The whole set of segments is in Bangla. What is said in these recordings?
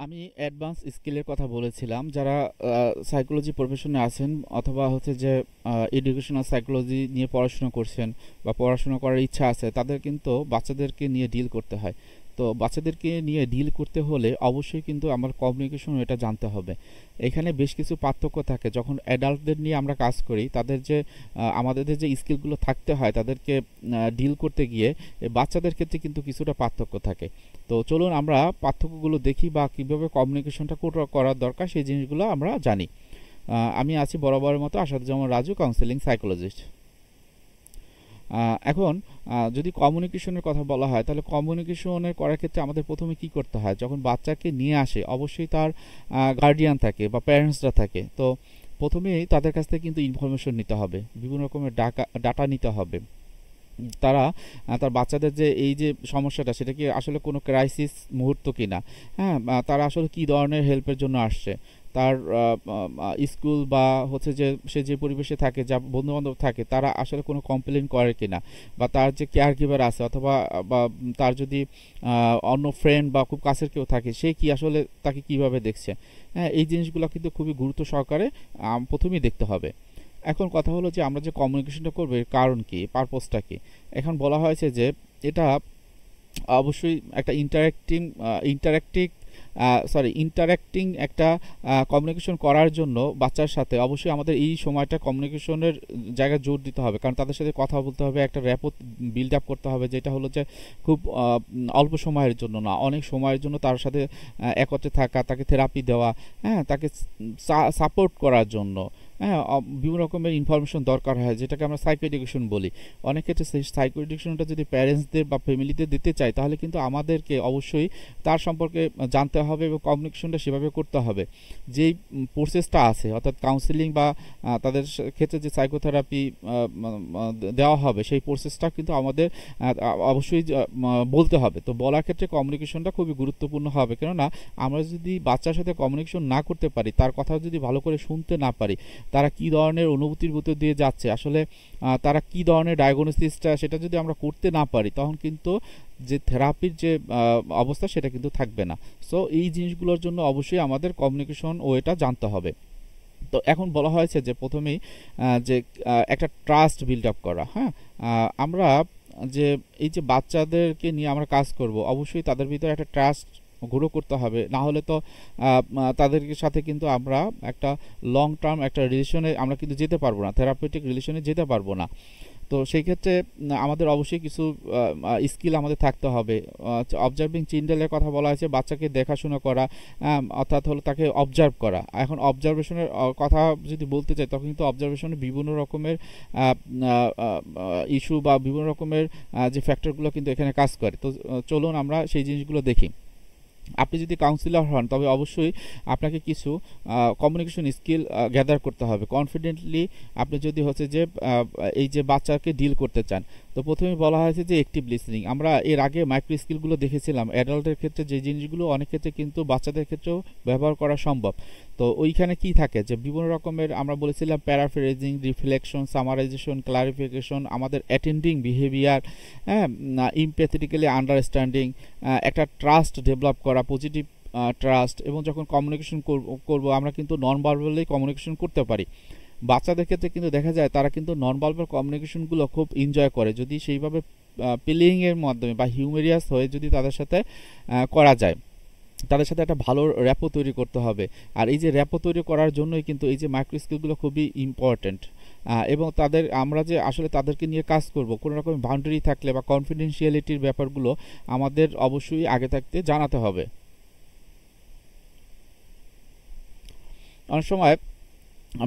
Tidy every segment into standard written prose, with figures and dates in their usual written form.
আমি অ্যাডভান্স স্কিলের কথা বলেছিলাম। যারা সাইকোলজি প্রফেশনে আছেন অথবা হচ্ছে যে এডুকেশনাল সাইকোলজি নিয়ে পড়াশোনা করছেন বা পড়াশোনা করার ইচ্ছা আছে, তাদের কিন্তু বাচ্চাদেরকে নিয়ে ডিল করতে হয়। তো বাচ্চাদেরকে নিয়ে ডিল করতে হলে অবশ্যই কিন্তু আমার কমিউনিকেশন এটা জানতে হবে। এখানে বেশ কিছু পার্থক্য থাকে। যখন অ্যাডাল্টদের নিয়ে আমরা কাজ করি, তাদের যে আমাদের যে স্কিলগুলো থাকতে হয় তাদেরকে ডিল করতে গিয়ে বাচ্চাদের ক্ষেত্রে কিন্তু কিছুটা পার্থক্য থাকে। তো চলুন আমরা পার্থক্যগুলো দেখি বা কিভাবে কমিউনিকেশনটা করার দরকার সেই জিনিসগুলো আমরা জানি। আমি আছি বরাবরের মতো আসাদুজ্জামান রাজু, কাউন্সেলিং সাইকোলজিস্ট। এখন যদি কমিউনিকেশনের কথা বলা হয়, তাহলে কমিউনিকেশনের করার ক্ষেত্রে আমাদের প্রথমে কি করতে হয়? যখন বাচ্চাকে নিয়ে আসে অবশ্যই তার গার্ডিয়ান থাকে বা প্যারেন্টসরা থাকে। তো প্রথমেই তাদের কাছ থেকে কিন্তু ইনফরমেশন নিতে হবে, বিভিন্ন রকমের ডাটা নিতে হবে। তারা তার বাচ্চাদের যে এই যে সমস্যাটা, সেটা কি আসলে কোনো ক্রাইসিস মুহূর্ত কিনা, হ্যাঁ, তারা আসলে কি ধরনের হেল্পের জন্য আসছে, তার স্কুল বা হচ্ছে যে সে যে পরিবেশে থাকে, যা বন্ধু বান্ধব থাকে, তারা আসলে কোনো কমপ্লেন করে কিনা, বা তার যে কেয়ার গিভার আছে অথবা বা তার যদি অন্য ফ্রেন্ড বা খুব কাছের কেউ থাকে, সে কি আসলে তাকে কিভাবে দেখছে। হ্যাঁ, এই জিনিসগুলো কিন্তু খুবই গুরুত্ব সহকারে প্রথমেই দেখতে হবে। এখন কথা হলো যে আমরা যে কমিউনিকেশনটা করবো এর কারণ কি, পারপোজটা কি। এখন বলা হয়েছে যে এটা অবশ্যই একটা ইন্টারেক্টিং একটা কমিউনিকেশন করার জন্য বাচ্চার সাথে অবশ্যই আমাদের এই সময়টা কমিউনিকেশনের জায়গায় জোর দিতে হবে, কারণ তাদের সাথে কথা বলতে হবে, একটা র্যাপো বিল্ড আপ করতে হবে, যেটা হলো যে খুব অল্প সময়ের জন্য না, অনেক সময়ের জন্য তার সাথে একত্রে থাকা, তাকে থেরাপি দেওয়া, হ্যাঁ, তাকে সাপোর্ট করার জন্য। হ্যাঁ, বিভিন্ন রকমের ইনফরমেশন দরকার হয়, যেটাকে আমরা সাইকো এডুকেশন বলি। অনেক ক্ষেত্রে সেই সাইকো এডুকেশনটা যদি প্যারেন্টসদের বা ফ্যামিলিতে দিতে চাই, তাহলে কিন্তু আমাদেরকে অবশ্যই তার সম্পর্কে জানতে হবে এবং কমিউনিকেশনটা সেভাবে করতে হবে। যেই প্রসেসটা আছে, অর্থাৎ কাউন্সিলিং বা তাদের ক্ষেত্রে যে সাইকোথেরাপি দেওয়া হবে, সেই প্রসেসটা কিন্তু আমাদের অবশ্যই বলতে হবে। তো বলার ক্ষেত্রে কমিউনিকেশনটা খুবই গুরুত্বপূর্ণ হবে, কেননা আমরা যদি বাচ্চার সাথে কমিউনিকেশন না করতে পারি, তার কথা যদি ভালো করে শুনতে না পারি, তারা কি ধরনের অনুভূতির ভিতর দিয়ে যাচ্ছে, আসলে তারা কি ধরনের ডায়াগনোসিসটা সেটা যদি আমরা করতে না পারি, তখন কিন্তু যে থেরাপির যে অবস্থা সেটা কিন্তু থাকবে না। সো এই জিনিসগুলোর জন্য অবশ্যই আমাদের কমিউনিকেশন ও এটা জানতে হবে। তো এখন বলা হয়েছে যে প্রথমেই যে একটা ট্রাস্ট বিল্ড আপ করা। হ্যাঁ, আমরা যে এই যে বাচ্চাদেরকে নিয়ে আমরা কাজ করব, অবশ্যই তাদের ভিতরে একটা ট্রাস্ট গ্রো করতে হবে, না হলে তো তাদের সাথে কিন্তু আমরা একটা লং টার্ম একটা রিলেশনে আমরা কিন্তু যেতে পারবো না, থেরাপিউটিক রিলেশনে যেতে পারবো না। তো সেই ক্ষেত্রে আমাদের অবশ্যই কিছু স্কিল আমাদের থাকতে হবে। অবজার্ভিং চিলড্রেনের কথা বলা হয়েছে, বাচ্চাকে দেখাশোনা করা, অর্থাৎ হলো তাকে অবজার্ভ করা। এখন অবজারভেশনের কথা যদি বলতে চাই, তখন কিন্তু অবজারভেশনে বিভিন্ন রকমের ইস্যু বা বিভিন্ন রকমের যে ফ্যাক্টরগুলো কিন্তু এখানে কাজ করে। তো চলুন আমরা সেই জিনিসগুলো দেখি। আপনি যদি কাউন্সিলর হন, তবে অবশ্যই আপনাকে কিছু কমিউনিকেশন স্কিল গ্যাদার করতে হবে কনফিডেন্টলি। আপনি যদি হচ্ছে যে এই যে বাচ্চাকে ডিল করতে চান, তো প্রথমে বলা হয়েছে যে অ্যাক্টিভ লিসনিং। আমরা এর আগে মাইক্রো স্কিলগুলো দেখেছিলাম অ্যাডাল্টের ক্ষেত্রে, যে জিনিসগুলো অনেক ক্ষেত্রে কিন্তু বাচ্চাদের ক্ষেত্রেও ব্যবহার করা সম্ভব। তো ওইখানে কি থাকে যে বিভিন্ন রকমের আমরা বলেছিলাম প্যারাফ্রেজিং, রিফ্লেকশন, সামারাইজেশন, ক্লারিফিকেশন, আমাদের অ্যাটেন্ডিং বিহেভিয়ার, হ্যাঁ, ইমপ্যাথেটিক্যালি আন্ডারস্ট্যান্ডিং, একটা ট্রাস্ট ডেভেলপ করা, পজিটিভ ট্রাস্ট। এবং যখন কমিউনিকেশন করব আমরা কিন্তু নন ভার্বালি কমিউনিকেশন করতে পারি। বাচ্চাদের ক্ষেত্রে কিন্তু দেখা যায় তারা কিন্তু নন ভার্বাল কমিউনিকেশনগুলো খুব এনজয় করে, যদি সেইভাবে প্লেইংয়ের মাধ্যমে বা হিউমেরিয়াস হয়ে যদি তাদের সাথে করা যায়। তাদের সাথে একটা ভালো র্যাপো তৈরি করতে হবে। আর এই যে র্যাপো তৈরি করার জন্যই কিন্তু এই যে মাইক্রো স্কিলগুলো খুবই ইম্পর্ট্যান্ট। এবং তাদের আমরা যে আসলে তাদেরকে নিয়ে কাজ করব, কোনো রকম বাউন্ডারি থাকলে বা কনফিডেন্সিয়ালিটির ব্যাপারগুলো আমাদের অবশ্যই আগে থাকতে জানাতে হবে। অনেক সময়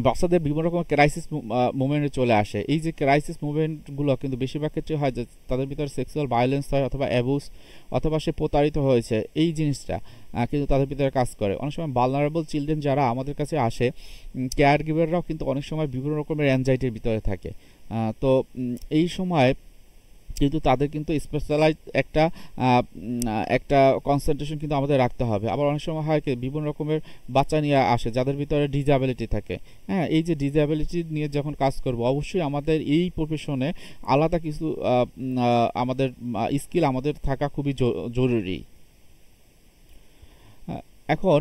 বাচ্চাদের বিভিন্ন রকম ক্রাইসিস মুভমেন্টে চলে আসে। এই যে ক্রাইসিস মুভমেন্টগুলো কিন্তু বেশিরভাগ ক্ষেত্রে হয় যে তাদের ভিতরে সেক্সুয়াল ভায়োলেন্স হয়, অথবা অ্যাবুস, অথবা সে প্রতারিত হয়েছে, এই জিনিসটা কিন্তু তাদের ভিতরে কাজ করে। অনেক সময় ভালনারেবল চিলড্রেন যারা আমাদের কাছে আসে, কেয়ার গিভাররাও কিন্তু অনেক সময় বিভিন্ন রকমের অ্যাংজাইটির ভিতরে থাকে। তো এই সময় কিন্তু তাদের কিন্তু স্পেশালাইজ একটা কনসেন্ট্রেশন কিন্তু আমাদের রাখতে হবে। আবার অনেক সময় হয় কি, বিভিন্ন রকমের বাচ্চা নিয়ে আসে যাদের ভিতরে ডিসএবিলিটি থাকে। হ্যাঁ, এই যে ডিসএবিলিটি নিয়ে যখন কাজ করব, অবশ্যই আমাদের এই প্রফেশনে আলাদা কিছু আমাদের স্কিল আমাদের থাকা খুবই জরুরি। এখন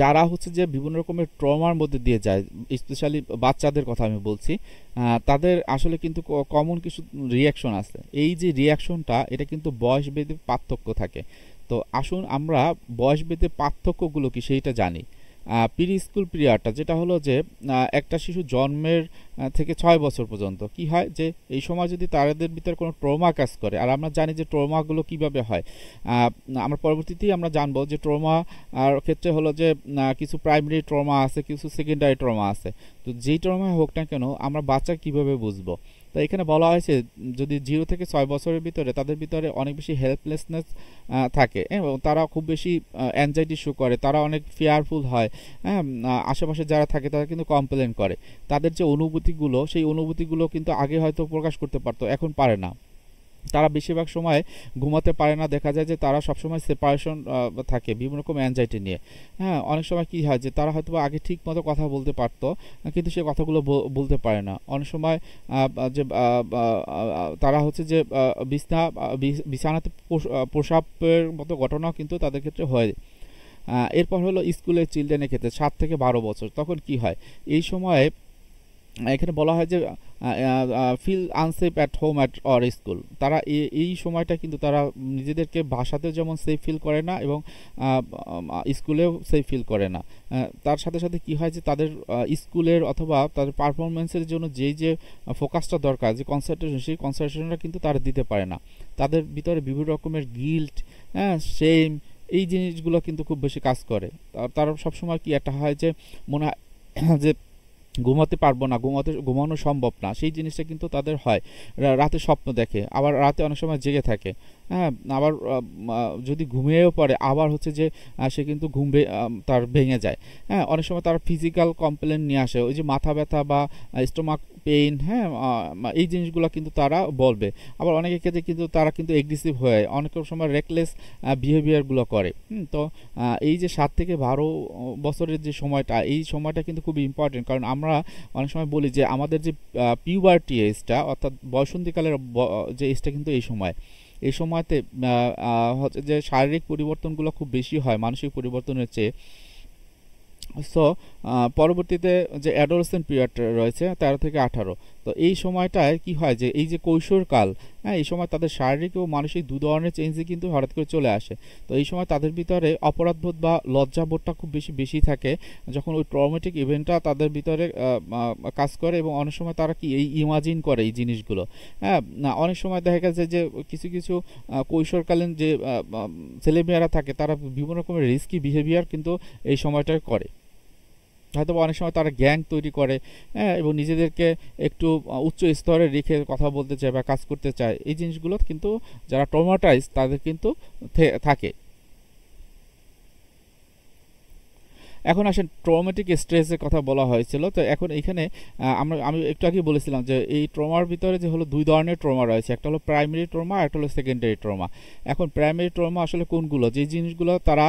যারা হচ্ছে যে বিভিন্ন রকমের ট্রমার মধ্যে দিয়ে যায়, স্পেশালি বাচ্চাদের কথা আমি বলছি, তাদের আসলে কিন্তু কমন কিছু রিয়াকশন আছে। এই যে রিয়াকশনটা, এটা কিন্তু বয়স ভেদে পার্থক্য থাকে। তো আসুন আমরা বয়স ভেদে পার্থক্যগুলো কি সেইটা জানি। প্রি স্কুল পিরিয়ডটা যেটা হলো যে একটা শিশু জন্মের থেকে 6 বছর পর্যন্ত কি হয় যে এই সময় যদি তাদের ভিতরে কোনো ট্রমা কাজ করে, আর আমরা জানি যে ট্রমাগুলো কিভাবে হয়, আমরা পরবর্তীতেই আমরা জানবো যে ট্রমা আর ক্ষেত্রে হলো যে কিছু প্রাইমারি ট্রমা আছে, কিছু সেকেন্ডারি ট্রমা আছে। তো যেই ট্রমা হোক না কেন আমরা বাচ্চা কিভাবে বুঝবো? তো এখানে বলা হয়েছে যদি 0 থেকে 6 বছরের ভিতরে তাদের ভিতরে অনেক বেশি হেল্পলেসনেস থাকে এবং তারা খুব বেশি অ্যাংজাইটি শো করে, তারা অনেক ফিয়ারফুল হয়। হ্যাঁ, আশেপাশে যারা থাকে তারা কিন্তু কমপ্লেন করে। তাদের যে অনুভূতিগুলো, সেই অনুভূতিগুলো কিন্তু আগে হয়তো প্রকাশ করতে পারতো, এখন পারে না। তারা বেশিরভাগ সময় ঘুমাতে পারে না, দেখা যায় যে তারা সবসময় সেপারেশন থাকে বিভিন্ন রকম অ্যাংজাইটি নিয়ে। হ্যাঁ, অনেক সময় কি হয় যে তারা হয়তো আগে ঠিক মতো কথা বলতে পারতো, কিন্তু সে কথাগুলো বলতে পারে না। অনেক সময় যে তারা হচ্ছে যে বিছানাতে প্রসাবের মতো ঘটনাও কিন্তু তাদের ক্ষেত্রে হয়। এরপর হলো স্কুলের চিলড্রেনের ক্ষেত্রে 7 থেকে 12 বছর, তখন কি হয় এই সময়ে এখানে বলা হয় যে feel unsafe at home at or school. তারা এই সময়টা কিন্তু তারা নিজেদেরকে বাসাতেও যেমন সেফ ফিল করে না এবং স্কুলেও সেফ ফিল করে না। তার সাথে সাথে কি হয় যে তাদের স্কুলের অথবা তাদের পারফরমেন্সের জন্য যেই যে ফোকাসটা দরকার, যে কনসেন্ট্রেশন, সেই কনসেন্ট্রেশনটা কিন্তু তারা দিতে পারে না। তাদের ভিতরে বিভিন্ন রকমের গিল্ট, হ্যাঁ, সেম, এই জিনিসগুলো কিন্তু খুব বেশি কাজ করে। তার সবসময় কি একটা হয় যে মনে হয় যে ঘুমাতে পারবো না, ঘুমানো সম্ভব না, সেই জিনিসটা কিন্তু তাদের হয়। রাতে স্বপ্ন দেখে, আবার রাতে অনেক সময় জেগে থাকে। হ্যাঁ, আবার যদি ঘুমিয়েও পড়ে আবার হচ্ছে যে সে কিন্তু তার ভেঙে যায়। হ্যাঁ, অনেক সময় তারা ফিজিক্যাল কমপ্লেন নিয়ে আসে, ওই যে মাথা ব্যথা বা স্টোমাক পেইন। হ্যাঁ, এই জিনিসগুলো কিন্তু তারা বলবে। আবার অনেকের ক্ষেত্রে কিন্তু তারা কিন্তু এগ্রেসিভ হয়ে অনেক সময় রেকলেস বিহেভিয়ারগুলো করে। তো এই যে 7 থেকে 12 বছরের যে সময়টা, এই সময়টা কিন্তু খুব ইম্পর্টেন্ট। কারণ আমরা অনেক সময় বলি যে আমাদের যে পিউবার্টি এজটা, অর্থাৎ বয়সন্ধিকালের যে এজটা কিন্তু এই সময়তে হচ্ছে যে শারীরিক পরিবর্তনগুলো খুব বেশি হয় মানসিক পরিবর্তনের চেয়ে। সো পরবর্তীতে যে অ্যাডোলেসেন্ট পিরিয়ড রয়েছে 13 থেকে 18, তো এই সময়টায় কি হয় যে এই যে কৈশোরকাল, হ্যাঁ, এই সময় তাদের শারীরিক ও মানসিক দু ধরনের চেঞ্জই কিন্তু হঠাৎ করে চলে আসে। তো এই সময় তাদের ভিতরে অপরাধবোধ বা লজ্জাবোধটা খুব বেশি থাকে যখন ওই ট্রমেটিক ইভেন্টটা তাদের ভিতরে কাজ করে। এবং অনেক সময় তারা কি এই ইমাজিন করে এই জিনিসগুলো। হ্যাঁ, অনেক সময় দেখা গেছে যে কিছু কিছু কৈশোরকালীন যে ছেলেমেয়েরা থাকে তারা বিভিন্ন রকমের রিস্কি বিহেভিয়ার কিন্তু এই সময়টায় করে। হয়তো অনেক সময় তারা গ্যাং তৈরি করে, হ্যাঁ, এবং নিজেদেরকে একটু উচ্চ স্তরে রেখে কথা বলতে চায় বা কাজ করতে চায়। এই জিনিসগুলো কিন্তু যারা ট্রমাটাইজ তাদের কিন্তু থাকে। এখন আসেন ট্রমেটিক স্ট্রেসের কথা বলা হয়েছিল। তো এখন এখানে আমি একটু আগে বলেছিলাম যে এই ট্রমার ভিতরে যে হলো দুই ধরনের ট্রমা রয়েছে, একটা হলো প্রাইমারি ট্রমা, একটা হলো সেকেন্ডারি ট্রমা। এখন প্রাইমারি ট্রমা আসলে কোনগুলো, যে জিনিসগুলো তারা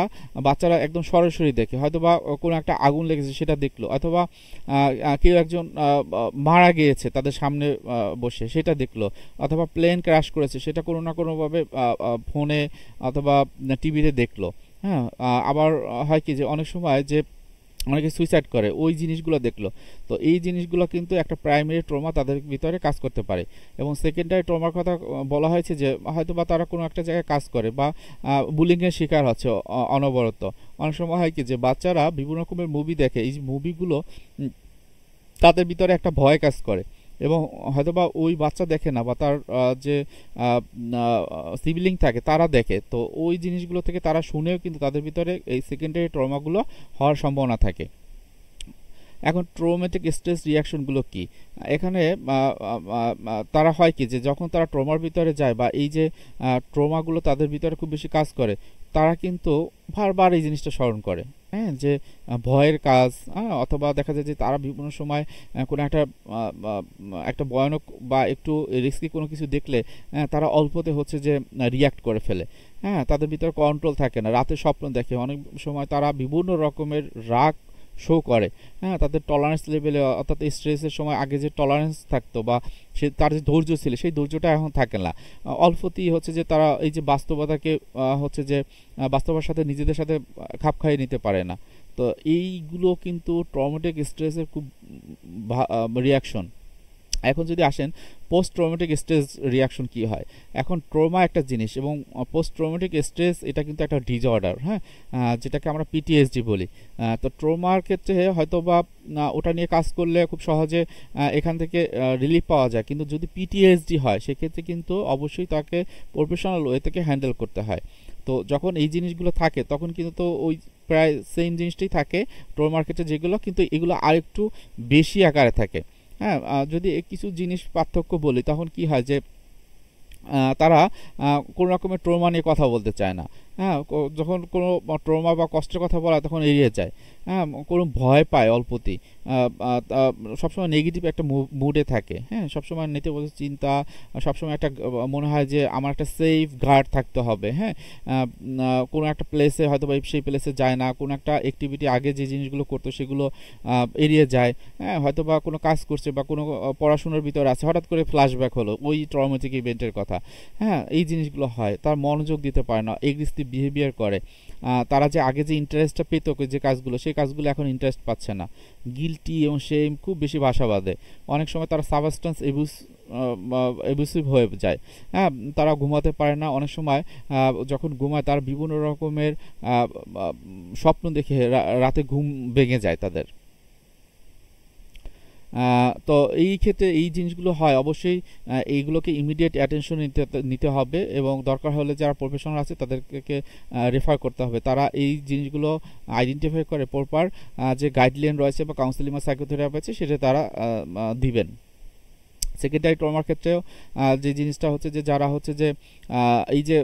বাচ্চারা একদম সরাসরি দেখে, হয়তো বা কোনো একটা আগুন লেগেছে সেটা দেখলো, অথবা কেউ একজন মারা গিয়েছে তাদের সামনে বসে সেটা দেখলো, অথবা প্লেন ক্র্যাশ করেছে সেটা কোনো না কোনোভাবে ফোনে অথবা টিভিতে দেখলো। হ্যাঁ, আবার হয় কি যে অনেক সময় যে অনেকে সুইসাইড করে, ওই জিনিসগুলো দেখলো। তো এই জিনিসগুলো কিন্তু একটা প্রাইমারি ট্রমা তাদের ভিতরে কাজ করতে পারে। এবং সেকেন্ডারি ট্রমার কথা বলা হয়েছে যে হয়তো বা তারা কোনো একটা জায়গায় কাজ করে বা বুলিংয়ের শিকার হচ্ছে অনবরত। অনেক সময় হয় কি যে বাচ্চারা বিভিন্ন রকমের মুভি দেখে, এই মুভিগুলো তাদের ভিতরে একটা ভয় কাজ করে এবং হয়তোবা ওই বাচ্চা দেখে না বা তার যে সিবলিং থাকে তারা দেখে। তো ওই জিনিসগুলো থেকে তারা শুনেও কিন্তু তাদের ভিতরে এই সেকেন্ডারি ট্রমাগুলো হওয়ার সম্ভাবনা থাকে। এখন ট্রমেটিক স্ট্রেস রিয়াকশনগুলো কি? এখানে তারা হয় কি যে যখন তারা ট্রমার ভিতরে যায় বা এই যে ট্রমাগুলো তাদের ভিতরে খুব বেশি কাজ করে, তারা কিন্তু বারবার এই জিনিসটা স্মরণ করে। হ্যাঁ, যে ভয়ের কাজ, অথবা দেখা যায় যে তারা বিভিন্ন সময় কোনো একটা ভয়ানক বা একটু রিস্কি কোনো কিছু দেখলে তারা অল্পতে হচ্ছে যে রিয়াক্ট করে ফেলে। হ্যাঁ, তাদের ভিতরে কন্ট্রোল থাকে না, রাতে স্বপ্ন দেখে, অনেক সময় তারা বিভিন্ন রকমের রাগ শো করে। হ্যাঁ, তাদের টলারেন্স লেভেলে অর্থাৎ স্ট্রেসের সময় আগে যে টলারেন্স থাকতো বা তার যে ধৈর্য ছিল সেই ধৈর্যটা এখন থাকে না। অল্পতেই হচ্ছে যে তারা এই যে বাস্তবতাকে হচ্ছে যে বাস্তবতার সাথে নিজেদের সাথে খাপ খাইয়ে নিতে পারে না। তো এইগুলো কিন্তু ট্রমেটিক স্ট্রেসের খুব রিয়াকশন। এখন যদি আসেন পোস্ট ট্রমেটিক স্ট্রেস রিয়াকশন কি হয়। এখন ট্রমা একটা জিনিস এবং পোস্ট ট্রমেটিক স্ট্রেস এটা কিন্তু একটা ডিসঅর্ডার, হ্যাঁ, যেটাকে আমরা পিটিএসডি বলি। তো ট্রমার ক্ষেত্রে হয়তো বা ওটা নিয়ে কাজ করলে খুব সহজে এখান থেকে রিলিফ পাওয়া যায়, কিন্তু যদি পিটিএসডি হয় সেক্ষেত্রে কিন্তু অবশ্যই তাকে প্রফেশনাল ওয়ে থেকে হ্যান্ডেল করতে হয়। তো যখন এই জিনিসগুলো থাকে তখন কিন্তু তো ওই প্রায় সেম জিনিসটাই থাকে ট্রমার ক্ষেত্রে, যেগুলো কিন্তু এগুলো আরেকটু বেশি আকারে থাকে। হ্যাঁ, যদি কিছু জিনিস পার্থক্য বলি তখন কি হয় যে তারা কোনো রকমের ট্রমা নিয়ে কথা বলতে চায় না। হ্যাঁ, যখন কোনো ট্রমা বা কষ্টের কথা বলা তখন এড়িয়ে যায়। হ্যাঁ, কোনো ভয় পায় অল্পতেই, সবসময় নেগেটিভ একটা মুডে থাকে। হ্যাঁ, সবসময় নেতিবাচক চিন্তা, সবসময় একটা মনে হয় যে আমার একটা সেফ গার্ড থাকতে হবে। হ্যাঁ, কোনো একটা প্লেসে হয়তো বা সেই প্লেসে যায় না, কোনো একটা অ্যাক্টিভিটি আগে যে জিনিসগুলো করতো সেগুলো এড়িয়ে যায়। হ্যাঁ, হয়তো বা কোনো কাজ করছে বা কোনো পড়াশোনার ভিতরে আছে, হঠাৎ করে ফ্ল্যাশব্যাক হলো ওই ট্রমেটিক ইভেন্টের কথা। হ্যাঁ, এই জিনিসগুলো হয়, তার মনোযোগ দিতে পারে না, এগ্রেসিভ বিহেভিয়ার করে। তারা যে আগে যে ইন্টারেস্টটা পেত যে কাজগুলো, সেই কাজগুলো এখন ইন্টারেস্ট পাচ্ছে না। গিল্টি এবং শেম খুব বেশি বাসা বাঁধে। অনেক সময় তারা সাবস্টেন্স এবিউসিভ হয়ে যায়। হ্যাঁ, তারা ঘুমাতে পারে না। অনেক সময় যখন ঘুমায় তারা বিভিন্ন রকমের স্বপ্ন দেখে রাতে ঘুম ভেঙে যায় তাদের। তো এই ক্ষেত্রে এই জিনিসগুলো হয়, অবশ্যই এইগুলোকে ইমিডিয়েট অ্যাটেনশন নিতে হবে এবং দরকার হলে যারা প্রফেশনাল আছে তাদেরকে রেফার করতে হবে। তারা এই জিনিসগুলো আইডেন্টিফাই করে প্রপার যে গাইডলাইন রয়েছে বা কাউন্সেলিং বা সাইকোথেরাপি আছে সেটা তারা দিবেন। সেকেন্ডারি ট্রমার ক্ষেত্রেও যে জিনিসটা হচ্ছে যে যারা হচ্ছে যে এই যে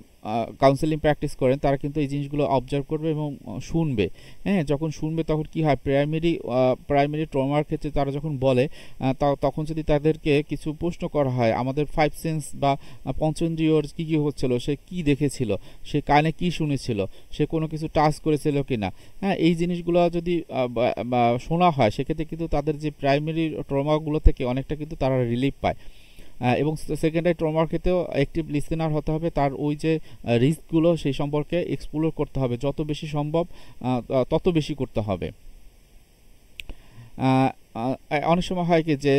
কাউন্সেলিং প্র্যাকটিস করেন তারা কিন্তু এই জিনিসগুলো অবজার্ভ করবে এবং শুনবে। হ্যাঁ, যখন শুনবে তখন কি হয়, প্রাইমারি ট্রমার ক্ষেত্রে তারা যখন বলে তখন যদি তাদেরকে কিছু প্রশ্ন করা হয়, আমাদের 5 সেন্স বা পঞ্চেন্দ্রিয়র কী কী হচ্ছিল, সে কি দেখেছিল, সে কানে কি শুনেছিল, সে কোনো কিছু টাচ করেছিল কি না, হ্যাঁ, এই জিনিসগুলো যদি শোনা হয় সেক্ষেত্রে কিন্তু তাদের যে প্রাইমারি ট্রমাগুলো থেকে অনেকটা কিন্তু তারা রিলিফ পায়। এবং সেকেন্ডারি ট্রমার ক্ষেত্রেও অ্যাক্টিভ লিসেনার হতে হবে, তার ওই যে রিস্কগুলো সেই সম্পর্কে এক্সপ্লোর করতে হবে, যত বেশি সম্ভব তত বেশি করতে হবে। অনেক সময় হয় কি যে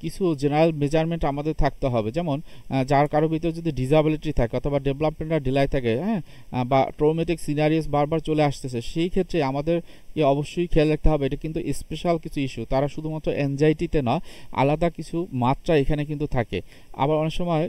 কিছু জেনারেল মেজারমেন্ট আমাদের থাকতে হবে, যেমন যার কারো ভিতরে যদি ডিসএবিলিটি থাকে অথবা ডেভেলপমেন্টাল ডিলাই থাকে, হ্যাঁ, বা ট্রমেটিক সিনারিওস বারবার চলে আসতেছে, সেই ক্ষেত্রে আমাদের অবশ্যই খেয়াল রাখতে হবে এটা কিন্তু স্পেশাল কিছু ইস্যু। তারা শুধুমাত্র অ্যাংজাইটিতে নয়, আলাদা কিছু মাত্রা এখানে কিন্তু থাকে। আবার অনেক সময়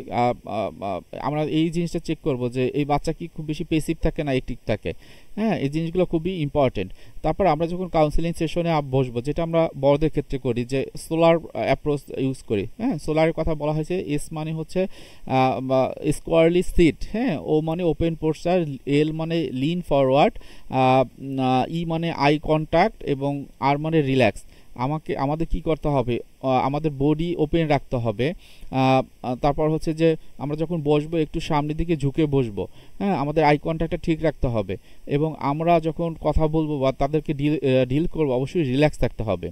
আমরা এই জিনিসটা চেক করব যে এই বাচ্চা কি খুব বেশি পেসিভ থাকে না অ্যাক্টিভ থাকে। হ্যাঁ, এই জিনিসগুলো খুবই ইম্পর্টেন্ট। তারপর আমরা যখন কাউন্সেলিং সেশনে বসবো, যেটা আমরা বড়দের ক্ষেত্রে করি, যে সোলার অ্যাপ্রোচ ইউজ করি। হ্যাঁ, সোলারের কথা বলা হয়েছে, এস মানে হচ্ছে স্কোয়ারলি সিট, হ্যাঁ, ও মানে ওপেন পোস্টার, এল মানে লিন ফরওয়ার্ড, ই মানে আই কন্ট্যাক্ট এবং আর মানে রিল্যাক্স। আমাদের কি করতে হবে, আমাদের বডি ওপেন রাখতে হবে। তারপর হচ্ছে যে আমরা যখন বসবো একটু সামনের দিকে ঝুঁকে বসবো। হ্যাঁ, আমাদের আই কন্ট্যাক্টটা ঠিক রাখতে হবে এবং আমরা যখন কথা বলবো বা তাদেরকে ডিল করবো অবশ্যই রিল্যাক্স থাকতে হবে।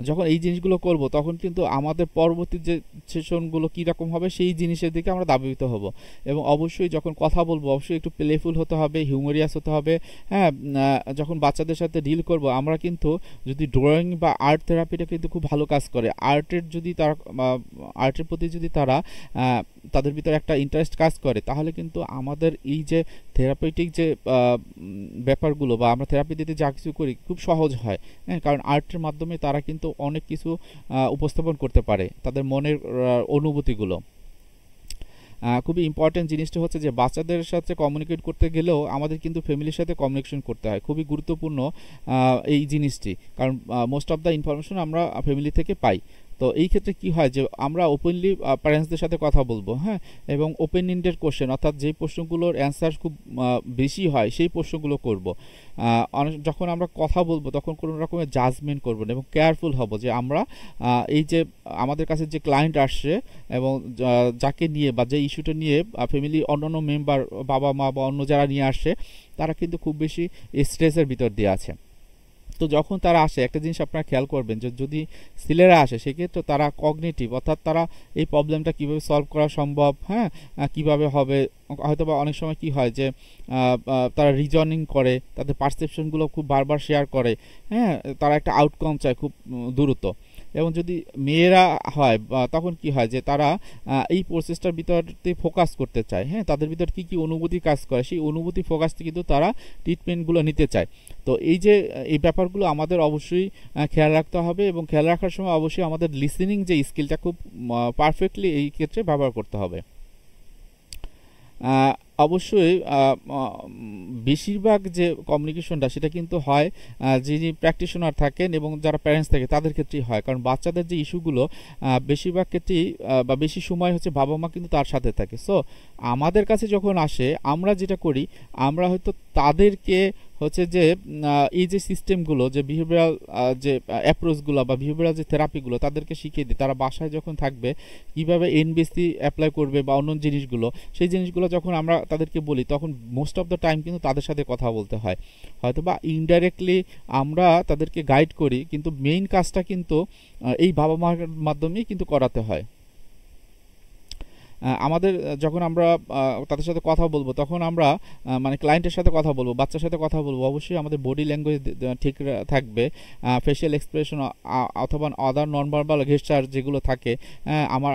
যখন এই জিনিসগুলো করব তখন কিন্তু আমাদের পরবর্তী যে সেশনগুলো কীরকম হবে সেই জিনিসের দিকে আমরা দাবিত হব। এবং অবশ্যই যখন কথা বলবো অবশ্যই একটু প্লেফুল হতে হবে, হিউমেরিয়াস হতে হবে। হ্যাঁ, যখন বাচ্চাদের সাথে ডিল করব আমরা কিন্তু যদি ড্রয়িং বা আর্ট থেরাপিটা কিন্তু খুব ভালো কাজ করে, আর্টের প্রতি যদি তারা তাদের ভিতরে একটা ইন্টারেস্ট কাজ করে তাহলে কিন্তু আমাদের এই যে থেরাপিউটিক যে ব্যাপারগুলো বা আমরা থেরাপি দিতে যা কিছু করি খুব সহজ হয়। হ্যাঁ, কারণ আর্টের মাধ্যমে তারা কিন্তু অনেক কিছু উপস্থাপন করতে পারে, তাদের মনের অনুভূতিগুলো। খুবই ইম্পর্টেন্ট জিনিসটা হচ্ছে যে বাচ্চাদের সাথে কমিউনিকেট করতে গেলেও আমাদের কিন্তু ফ্যামিলির সাথে কমিউনিকেশন করতে হয়, খুবই গুরুত্বপূর্ণ এই জিনিসটি, কারণ মোস্ট অফ দ্য ইনফরমেশন আমরা ফ্যামিলি থেকে পাই। তো এই ক্ষেত্রে কি হয় যে আমরা ওপেনলি প্যারেন্টসদের সাথে কথা বলবো। হ্যাঁ, এবং ওপেন এন্ডেড কোশ্চেন, অর্থাৎ যেই প্রশ্নগুলোর অ্যান্সার খুব বেশি হয় সেই প্রশ্নগুলো করব। যখন আমরা কথা বলবো তখন কোনো রকমের জাজমেন্ট করবো না এবং কেয়ারফুল হব যে আমরা এই যে আমাদের কাছে যে ক্লায়েন্ট আসছে এবং যাকে নিয়ে বা যে ইস্যুটা নিয়ে ফ্যামিলি অন্যান্য মেম্বার, বাবা মা বা অন্য যারা নিয়ে আসছে তারা কিন্তু খুব বেশি স্ট্রেসের ভিতর দিয়ে আছে। তো যখন তারা আসে একটা জিনিস আপনারা খেয়াল করবেন যে যদি ছেলেরা আসে সেক্ষেত্রে তারা কগনিটিভ অর্থাৎ তারা এই প্রবলেমটা কিভাবে সলভ করা সম্ভব, হ্যাঁ, কিভাবে হবে, হয়তো বা অনেক সময় কি হয় যে তারা রিজনিং করে, তাদের পারসেপশনগুলো খুব বারবার শেয়ার করে, হ্যাঁ, তারা একটা আউটকাম চায় খুব দ্রুত। এবং যদি মেয়েরা হয় তখন কি হয় যে তারা এই প্রসেসটার ভিতরে ফোকাস করতে চায়, হ্যাঁ, তাদের ভিতর কি কি অনুভূতি কাজ করে সেই অনুভূতি ফোকাসটি কিন্তু তারা ট্রিটমেন্টগুলো নিতে চায়। তো এই যে এই ব্যাপারগুলো আমাদের অবশ্যই খেয়াল রাখতে হবে, এবং খেয়াল রাখার সময় অবশ্যই আমাদের লিসেনিং যে স্কিলটা খুব পারফেক্টলি এই ক্ষেত্রে ব্যবহার করতে হবে। অবশ্যই বেশিরভাগ যে কমিউনিকেশনটা সেটা কিন্তু হয় যিনি প্র্যাকটিশনার থাকেন এবং যারা প্যারেন্টস থাকে তাদের ক্ষেত্রেই হয়, কারণ বাচ্চাদের যে ইস্যুগুলো বেশিরভাগ ক্ষেত্রেই বা বেশি সময় হচ্ছে বাবা মা কিন্তু তার সাথে থাকে। সো আমাদের কাছে যখন আসে আমরা যেটা করি, আমরা হয়তো তাদেরকে হচ্ছে যে এই যে সিস্টেমগুলো, যে বিহেভিয়ারাল যে অ্যাপ্রোচগুলো বা বিহেভিয়ারাল যে থেরাপিগুলো তাদেরকে শিখিয়ে দিই, তারা বাসায় যখন থাকবে কীভাবে এনবিএসসি অ্যাপ্লাই করবে বা অন্য জিনিসগুলো, সেই জিনিসগুলো যখন আমরা তাদেরকে বলি তখন মোস্ট অফ দ্য টাইম কিন্তু তাদের সাথে কথা বলতে হয়, হয়তো বা ইনডাইরেক্টলি আমরা তাদেরকে গাইড করি, কিন্তু মেইন কাজটা কিন্তু এই বাবা মার মাধ্যমেই কিন্তু করাতে হয়। আমাদের যখন আমরা তাদের সাথে কথা বলবো তখন আমরা মানে ক্লায়েন্টের সাথে কথা বলবো, বাচ্চার সাথে কথা বলবো, অবশ্যই আমাদের বডি ল্যাঙ্গুয়েজ ঠিক থাকবে, ফেশিয়াল এক্সপ্রেশন অথবা আদার নন ভার্বাল গেস্টার যেগুলো থাকে, আমার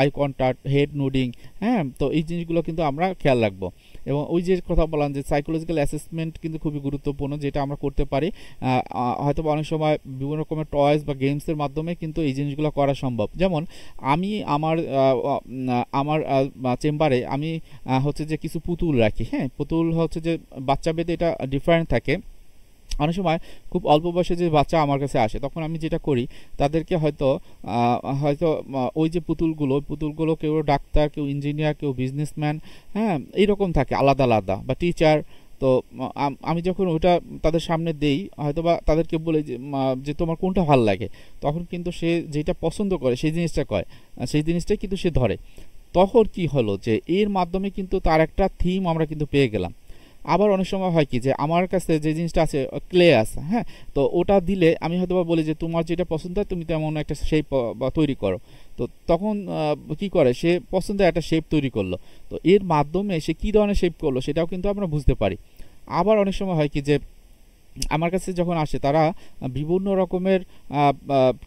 আই কন্ট্যাক্ট, হেড নোডিং, হ্যাঁ, তো এই জিনিসগুলো কিন্তু আমরা খেয়াল রাখবো। এবং ওই যে কথা বললাম যে সাইকোলজিক্যাল অ্যাসেসমেন্ট কিন্তু খুবই গুরুত্বপূর্ণ, যেটা আমরা করতে পারি, হয়তো অনেক সময় বিভিন্ন রকমের টয়েস বা গেমসের মাধ্যমে কিন্তু এই জিনিসগুলো করা সম্ভব। যেমন আমি আমার চেম্বারে আমি হচ্ছে যে কিছু পুতুল রাখি, হ্যাঁ, পুতুল হচ্ছে যে বাচ্চা ভেদে এটা ডিফারেন্ট থাকে। অনেক সময় খুব অল্প বয়সে যে বাচ্চা আমার কাছে আসে তখন আমি যেটা করি তাদেরকে হয়তো হয়তো ওই যে পুতুলগুলো কেউ ডাক্তার, কেউ ইঞ্জিনিয়ার, কেউ বিজনেসম্যান, হ্যাঁ, এইরকম থাকে আলাদা আলাদা, বা টিচার। তো আমি যখন ওটা তাদের সামনে দেই হয়তো বা তাদেরকে বলে যে তোমার কোনটা ভালো লাগে, তখন কিন্তু সে যেটা পছন্দ করে সেই জিনিসটা কয়, সেই জিনিসটাই কিন্তু সে ধরে। তখন কি হলো যে এর মাধ্যমে কিন্তু তার একটা থিম আমরা কিন্তু পেয়ে গেলাম। আবার অনেক সময় হয় কি যে আমার কাছে যে জিনিসটা আছে ক্লে আছে, হ্যাঁ, তো ওটা দিলে আমি হয়তো বলি যে তোমার যেটা পছন্দ হয় তুমি তেমন একটা শেপ তৈরি করো। তো তখন কি করে সে পছন্দের একটা শেপ তৈরি করলো, তো এর মাধ্যমে সে কী ধরনের শেপ করলো সেটাও কিন্তু আমরা বুঝতে পারি। আবার অনেক সময় হয় কি যে আমার কাছে যখন আসে তারা বিভিন্ন রকমের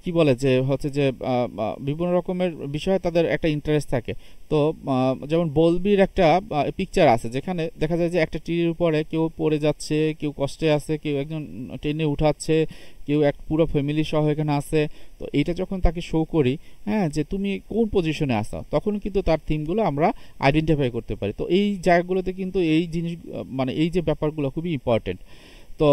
কি বলে যে হচ্ছে যে বিভিন্ন রকমের বিষয়ে তাদের একটা ইন্টারেস্ট থাকে। তো যেমন বলবির একটা পিকচার আছে যেখানে দেখা যায় যে একটা ট্রির উপরে কেউ পড়ে যাচ্ছে, কেউ কষ্টে আছে, কেউ একজন টেনে উঠাচ্ছে, কেউ এক পুরো ফ্যামিলি সহ এখানে আছে। তো এইটা যখন তাকে শো করি, হ্যাঁ, যে তুমি কোন পজিশনে আসো, তখন কিন্তু তার থিমগুলো আমরা আইডেন্টিফাই করতে পারি। তো এই জায়গাগুলোতে কিন্তু এই জিনিস মানে এই যে ব্যাপারগুলো খুবই ইম্পর্টেন্ট। তো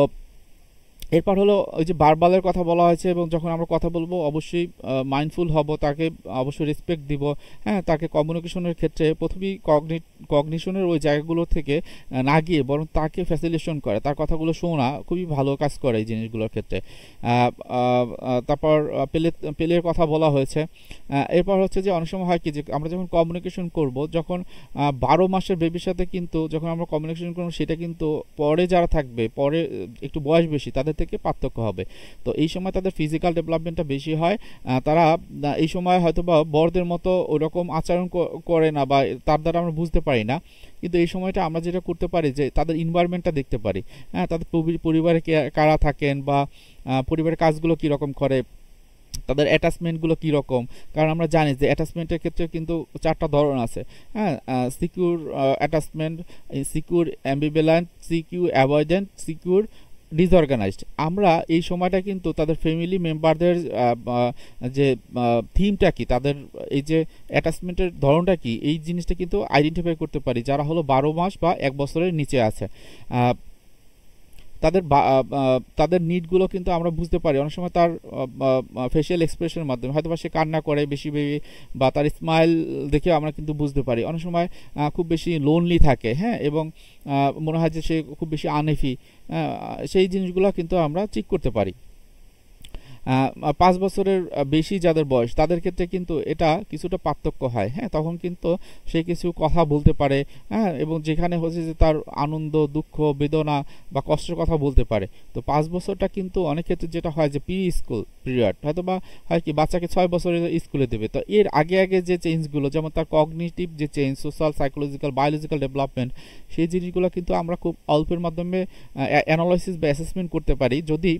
এরপর হলো ওই যে বারবালের কথা বলা হয়েছে, এবং যখন আমরা কথা বলবো অবশ্যই মাইন্ডফুল হব, তাকে অবশ্যই রেসপেক্ট দিব, হ্যাঁ, তাকে কমিউনিকেশনের ক্ষেত্রে প্রথমেই কগনিশনের ওই জায়গাগুলো থেকে না গিয়ে বরং তাকে ফ্যাসিলিটেশন করে, তার কথাগুলো শোনা খুবই ভালো কাজ করে এই জিনিসগুলোর ক্ষেত্রে। তারপর পেলের কথা বলা হয়েছে। এরপর হচ্ছে যে অনেক সময় হয় কি যে আমরা যখন কমিউনিকেশন করব, যখন 12 মাসের বেবির সাথে কিন্তু যখন আমরা কমিউনিকেশন করবো সেটা কিন্তু পরে যারা থাকবে, পরে একটু বয়স বেশি তাদের থেকে পার্থক্য হবে। তো এই সময় তাদের ফিজিক্যাল ডেভেলপমেন্টটা বেশি হয়, তারা এই সময় হয়তো বা বড়দের মতো ওরকম আচরণ করে না বা তার দ্বারা আমরা বুঝতে পারি না। কিন্তু এই সময়টা আমরা যেটা করতে পারি যে তাদের এনভায়রনমেন্টটা দেখতে পারি, হ্যাঁ, তাদের পরিবারে কারা থাকেন বা পরিবারের কাজগুলো কীরকম করে, তাদের অ্যাটাচমেন্টগুলো কীরকম। কারণ আমরা জানি যে অ্যাটাচমেন্টের ক্ষেত্রে কিন্তু 4টা ধরন আছে, হ্যাঁ, secure attachment, secure ambivalent, secure avoidant, secure disorganised. আমরা এই সময়টা কিন্তু তাদের ফ্যামিলি মেম্বারদের যে থিমটা কি, তাদের এই যে অ্যাটাচমেন্টের ধরনটা কি, এই জিনিসটা কিন্তু আইডেন্টিফাই করতে পারি যারা হলো 12 মাস বা 1 বছরের নিচে আছে। তাদের নিডগুলো কিন্তু আমরা বুঝতে পারি অনেক সময় তার ফেশিয়াল এক্সপ্রেশনের মাধ্যমে, হয়তো বা সে কান্না করে বেশি বেশি বা তার স্মাইল দেখে আমরা কিন্তু বুঝতে পারি। অনেক সময় খুব বেশি লোনলি থাকে, হ্যাঁ, এবং মনে হয় যে সে খুব বেশি আনহেভি, সেই জিনিসগুলো কিন্তু আমরা চেক করতে পারি। 5 বছরের বেশি যাদের বয়স তাদের ক্ষেত্রে কিন্তু এটা কিছুটা পার্থক্য হয়, হ্যাঁ, তখন কিন্তু সে কিছু কথা বলতে পারে, হ্যাঁ, এবং যেখানে হচ্ছে যে তার আনন্দ, দুঃখ, বেদনা বা কষ্টের কথা বলতে পারে। তো 5 বছরটা কিন্তু অনেক ক্ষেত্রে যেটা হয় যে প্রি স্কুল পিরিয়ড, হয়তো বা হয় কি বাচ্চাকে 6 বছরে স্কুলে দেবে, তো এর আগে আগে যে চেঞ্জগুলো, যেমন তার কগনিটিভ যে change, social, psychological, biological development, সেই জিনিসগুলো কিন্তু আমরা খুব অল্পের মাধ্যমে অ্যানালাইসিস বা অ্যাসেসমেন্ট করতে পারি যদি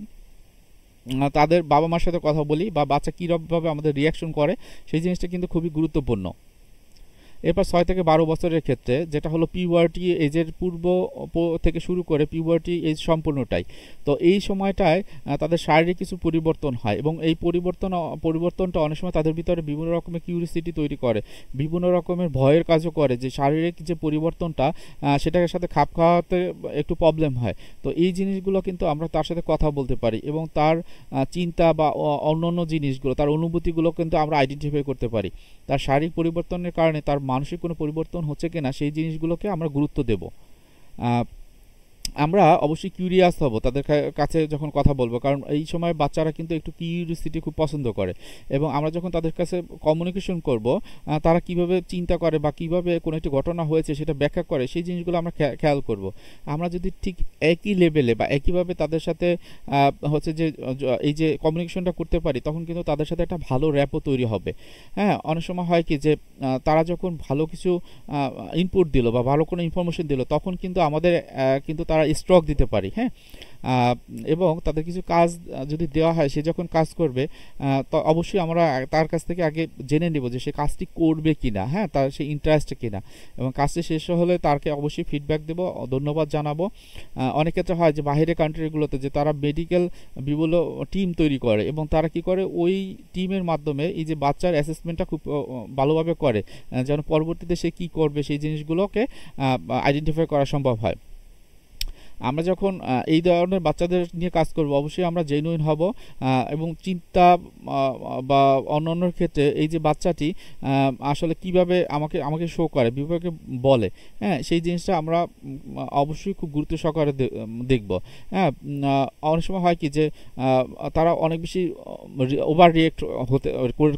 তাদের বাবা মার সাথে কথা বলি বা বাচ্চা কীরকমভাবে আমাদের রিয়াকশন করে, সেই জিনিসটা কিন্তু খুবই গুরুত্বপূর্ণ। এরপর 6 থেকে 12 বছরের ক্ষেত্রে যেটা হলো পিউবার্টি এজের থেকে শুরু করে পিউবার্টি এজ সম্পূর্ণটাই। তো এই সময়টায় তাদের শারীরিক কিছু পরিবর্তন হয় এবং এই পরিবর্তনটা অনেক সময় তাদের ভিতরে বিভিন্ন রকমের কিউরিসিটি তৈরি করে, বিভিন্ন রকমের ভয়ের কাজও করে, যে শারীরিক যে পরিবর্তনটা সেটার সাথে খাপ খাওয়াতে একটু প্রবলেম হয়। তো এই জিনিসগুলো কিন্তু আমরা তার সাথে কথা বলতে পারি এবং তার চিন্তা বা অন্যান্য জিনিসগুলো, তার অনুভূতিগুলো কিন্তু আমরা আইডেন্টিফাই করতে পারি। তার শারীরিক পরিবর্তনের কারণে তার মানসিক কোনো পরিবর্তন হচ্ছে কিনা সেই জিনিসগুলোকে আমরা গুরুত্ব দেব। আমরা অবশ্যই কিউরিয়াস হব তাদের কাছে যখন কথা বলবো, কারণ এই সময় বাচ্চারা কিন্তু একটু কিউরিয়াসিটি খুব পছন্দ করে, এবং আমরা যখন তাদের কাছে কমিউনিকেশন করব তারা কিভাবে চিন্তা করে বা কিভাবে কোনো একটি ঘটনা হয়েছে সেটা ব্যাখ্যা করে, সেই জিনিসগুলো আমরা খেয়াল করব। আমরা যদি ঠিক একই লেভেলে বা একইভাবে তাদের সাথে হচ্ছে যে এই যে কমিউনিকেশনটা করতে পারি, তখন কিন্তু তাদের সাথে একটা ভালো র্যাপও তৈরি হবে। হ্যাঁ, অনেক সময় হয় কি যে তারা যখন ভালো কিছু ইনপুট দিল বা ভালো কোনো ইনফরমেশন দিল, তখন কিন্তু আমাদের কিন্তু তারা স্ট্রক দিতে পারি, হ্যাঁ, এবং তাদের কিছু কাজ যদি দেওয়া হয়, সে যখন কাজ করবে তো অবশ্যই আমরা তার কাছ থেকে আগে জেনে নেব যে সে কাজটি করবে কিনা, হ্যাঁ, তার সে ইন্টারেস্ট কিনা, এবং কাজটি শেষ হলে তাকে অবশ্যই ফিডব্যাক দেব, ধন্যবাদ জানাবো। অনেক ক্ষেত্রে হয় যে বাইরের কান্ট্রিগুলোতে যে তারা মেডিকেল বিভিন্ন টিম তৈরি করে এবং তারা কি করে ওই টিমের মাধ্যমে এই যে বাচ্চার অ্যাসেসমেন্টটা খুব ভালোভাবে করে, যেন পরবর্তীতে সে কী করবে সেই জিনিসগুলোকে আইডেন্টিফাই করা সম্ভব হয়। আমরা যখন এই ধরনের বাচ্চাদের নিয়ে কাজ করব, অবশ্যই আমরা জেনুইন হব এবং চিন্তা বা অন্যান্য ক্ষেত্রে এই যে বাচ্চাটি আসলে কিভাবে আমাকে শো করে, বিভাগে বলে, হ্যাঁ, সেই জিনিসটা আমরা অবশ্যই খুব গুরুত্ব সহকারে দেখব। হ্যাঁ, অনেক সময় হয় কি যে তারা অনেক বেশি ওভার রিয়েক্ট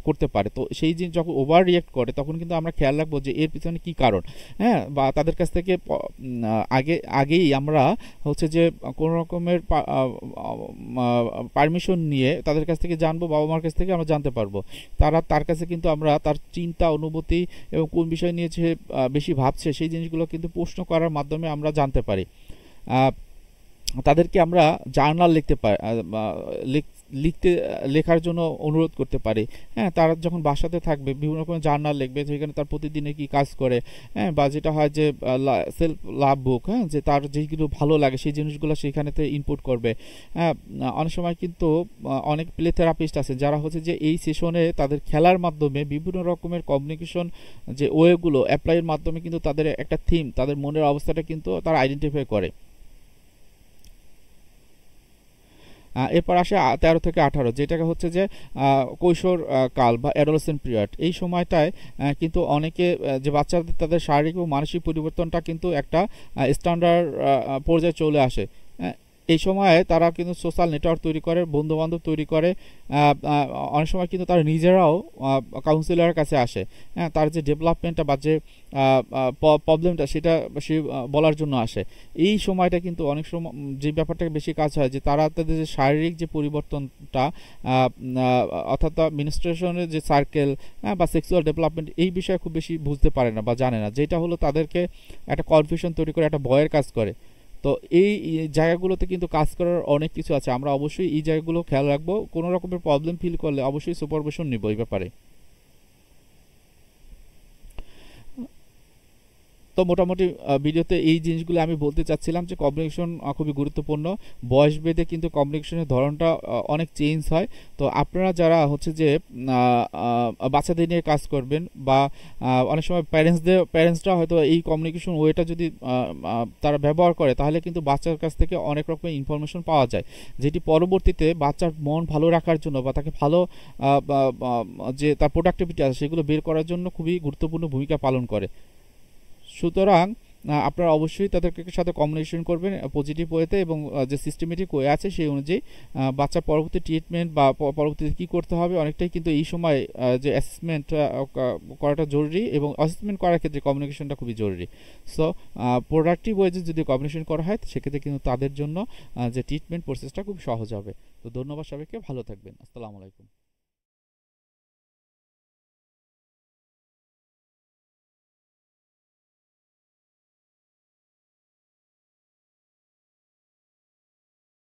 করতে পারে, তো সেই জিনিস যখন ওভার রিয়েক্ট করে তখন কিন্তু আমরা খেয়াল রাখবো যে এর পিছনে কী কারণ, হ্যাঁ, বা তাদের কাছ থেকে আগেই আমরা হচ্ছে যে কোনো রকমের পারমিশন নিয়ে তাদের কাছ থেকে জানবো, বাবা মার কাছ থেকে আমরা জানতে পারবো তার কাছে কিন্তু আমরা তার চিন্তা, অনুভূতি এবং কোন বিষয় নিয়ে সে বেশি ভাবছে সেই জিনিসগুলো কিন্তু প্রশ্ন করার মাধ্যমে আমরা জানতে পারি। তাদেরকে আমরা জার্নাল লেখার জন্য অনুরোধ করতে পারি, হ্যাঁ, তারা যখন বাসাতে থাকবে বিভিন্ন রকমের জার্নাল লিখবে, যেখানে তার প্রতিদিনে কি কাজ করে, হ্যাঁ, বা যেটা হয় যে সেলফ লাভ বুক, হ্যাঁ, যে তার যেগুলো ভালো লাগে সেই জিনিসগুলো সেখানেতে ইনপুট করবে। হ্যাঁ, অনেক সময় কিন্তু অনেক প্লে থেরাপিস্ট আছে যারা হচ্ছে যে এই সেশনে তাদের খেলার মাধ্যমে বিভিন্ন রকমের কমিউনিকেশন যে ওয়েগুলো অ্যাপ্লাইয়ের মাধ্যমে কিন্তু তাদের একটা থিম, তাদের মনের অবস্থাটা কিন্তু তারা আইডেন্টিফাই করে। এরপর আসে 13 থেকে 18, যেটাকে হচ্ছে যে কৈশোর কাল বা অ্যাডোলেসেন্ট পিরিয়ড। এই সময়টায় কিন্তু অনেকে যে বাচ্চাদের তাদের শারীরিক ও মানসিক পরিবর্তনটা কিন্তু একটা স্ট্যান্ডার্ড পর্যায়ে চলে আসে। এই সময়ে তারা কিন্তু সোশ্যাল নেটওয়ার্ক তৈরি করে, বন্ধুবান্ধব তৈরি করে, অনেক সময় কিন্তু তারা নিজেরাও কাউন্সিলরের কাছে আসে, হ্যাঁ, তার যে ডেভেলপমেন্টটা বা যে প্রবলেমটা সেটা সে বলার জন্য আসে। এই সময়টা কিন্তু অনেক সময় যে ব্যাপারটা বেশি কাজ হয় যে তারা তাদের যে শারীরিক যে পরিবর্তনটা, অর্থাৎ মিনস্ট্রুয়েশনের যে সার্কেল বা সেক্সুয়াল ডেভেলপমেন্ট, এই বিষয়ে খুব বেশি বুঝতে পারে না বা জানে না, যেটা হলো তাদেরকে একটা কনফিউশন তৈরি করে, একটা ভয়ের কাজ করে। তো এই জায়গাগুলোতে কিন্তু কাজ করার অনেক কিছু আছে, আমরা অবশ্যই এই জায়গাগুলো খেয়াল রাখবো। কোনো রকমের প্রবলেম ফিল করলে অবশ্যই সুপারভিশন নিব এই ব্যাপারে। তো মোটামুটি ভিডিওতে এই জিনিসগুলো আমি বলতে চাচ্ছিলাম যে কমিউনিকেশন খুবই গুরুত্বপূর্ণ। বয়স ভেদে কিন্তু কমিউনিকেশনের ধরনটা অনেক চেঞ্জ হয়। তো আপনারা যারা হচ্ছে যে বাচ্চাদের নিয়ে কাজ করবেন বা অনেক সময় প্যারেন্টসরা হয়তো এই কমিউনিকেশন ওয়েটা যদি তারা ব্যবহার করে, তাহলে কিন্তু বাচ্চার কাছ থেকে অনেক রকমের ইনফরমেশন পাওয়া যায়, যেটি পরবর্তীতে বাচ্চার মন ভালো রাখার জন্য বা তাকে ভালো যে তার প্রোডাক্টিভিটি আছে সেগুলো বের করার জন্য খুবই গুরুত্বপূর্ণ ভূমিকা পালন করে। সুতরাং আপনারা অবশ্যই তাদেরকে সাথে কমিউনিকেশন করবেন পজিটিভ ওয়েতে, এবং যে সিস্টেমেটিক ওয়ে আছে সেই অনুযায়ী বাচ্চার পরবর্তী ট্রিটমেন্ট বা পরবর্তীতে কী করতে হবে অনেকটাই কিন্তু এই সময় যে অ্যাসেসমেন্ট করাটা জরুরি, এবং অ্যাসেসমেন্ট করার ক্ষেত্রে কমিউনিকেশনটা খুবই জরুরি। সো প্রোডাক্টিভ ওয়েজে যদি কমিউনিকেশন করা হয় সেক্ষেত্রে কিন্তু তাদের জন্য যে ট্রিটমেন্ট প্রসেসটা খুব সহজ হবে। তো ধন্যবাদ সবাইকে, ভালো থাকবেন, আসসালামু আলাইকুম।